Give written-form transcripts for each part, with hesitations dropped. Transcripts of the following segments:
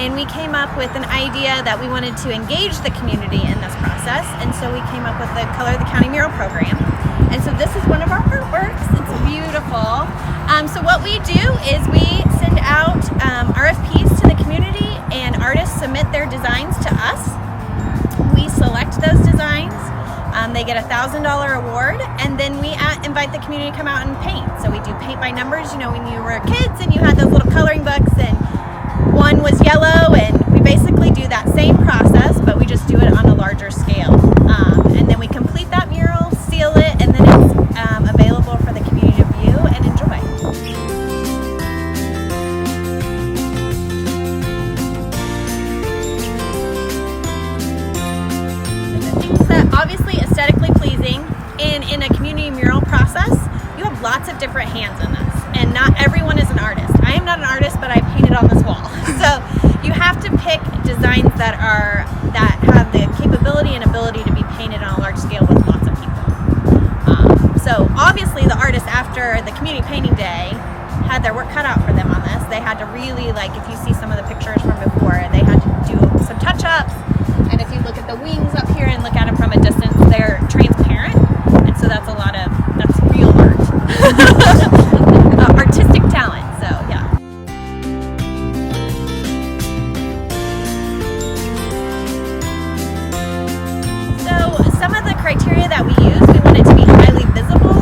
and we came up with an idea that we wanted to engage the community in this process, and so we came up with the Color the County mural program. And so this is one of our artworks. It's beautiful. So what we do is we send out RFPs to the community, and artists submit their designs to us. We select those designs. They get a $1,000 award, and then we invite the community to come out and paint. So we do paint by numbers. You know, when you were kids and you had those little coloring books and one was yellow, and we basically do that same process, but we just do it on a larger scale. And then we complete that mural, seal it, and then it's available for the community to view and enjoy. Things that obviously aesthetically pleasing, and in a community mural process, you have lots of different hands in this, and not everyone is an artist. I am not an artist, but I painted on this wall. So you have to pick designs that have the capability and ability to be painted on a large scale with lots of people. So obviously the artists, after the community painting day, had their work cut out for them on this. They had to really, like, if you see some of the pictures from before, they had to do some touch-ups. And if you look at the wings up here and look at them from a distance, they're transparent. And so that's real art. Artistic talent, so yeah. So some of the criteria that we use, we want it to be highly visible.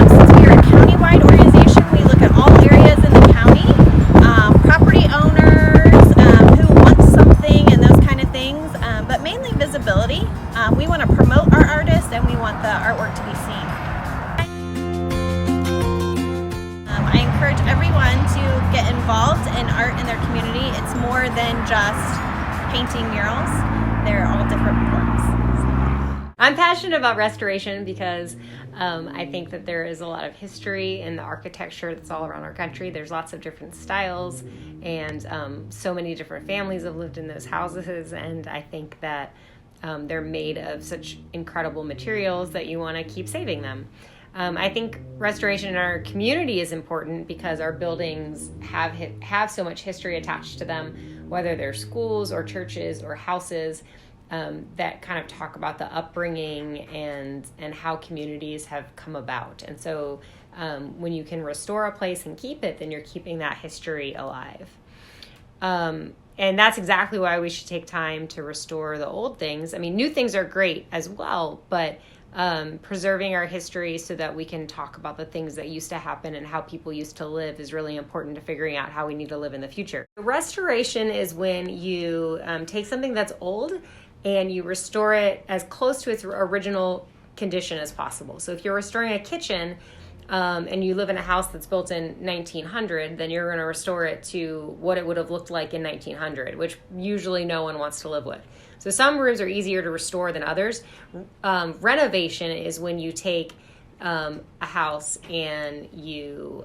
Since we are a county-wide organization, we look at all areas in the county, property owners, who want something and those kind of things, but mainly visibility. We want to promote our artists, and we want the artwork to be seen. I encourage everyone to get involved in art in their community. It's more than just painting murals. They're all different forms. I'm passionate about restoration because I think that there is a lot of history in the architecture that's all around our country. There's lots of different styles, and so many different families have lived in those houses, and I think that they're made of such incredible materials that you want to keep saving them. I think restoration in our community is important because our buildings have so much history attached to them, whether they're schools or churches or houses, that kind of talk about the upbringing and how communities have come about. And so when you can restore a place and keep it, then you're keeping that history alive. And that's exactly why we should take time to restore the old things. I mean, new things are great as well, but preserving our history so that we can talk about the things that used to happen and how people used to live is really important to figuring out how we need to live in the future. Restoration is when you take something that's old and you restore it as close to its original condition as possible. So if you're restoring a kitchen and you live in a house that's built in 1900, then you're going to restore it to what it would have looked like in 1900, which usually no one wants to live with. So some rooms are easier to restore than others. Renovation is when you take a house and you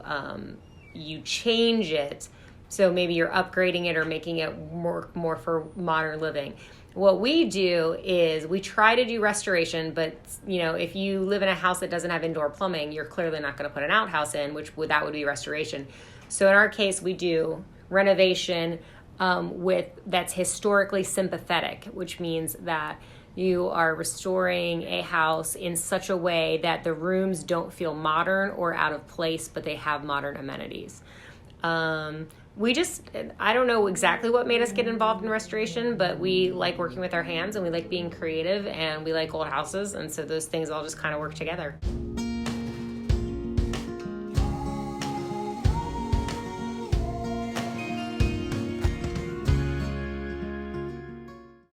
change it. So maybe you're upgrading it or making it more for modern living. What we do is we try to do restoration, but if you live in a house that doesn't have indoor plumbing, you're clearly not going to put an outhouse in, that would be restoration. So in our case, we do renovation that's historically sympathetic, which means that you are restoring a house in such a way that the rooms don't feel modern or out of place, but they have modern amenities. I don't know exactly what made us get involved in restoration, but we like working with our hands, and we like being creative, and we like old houses, and so those things all just kind of work together.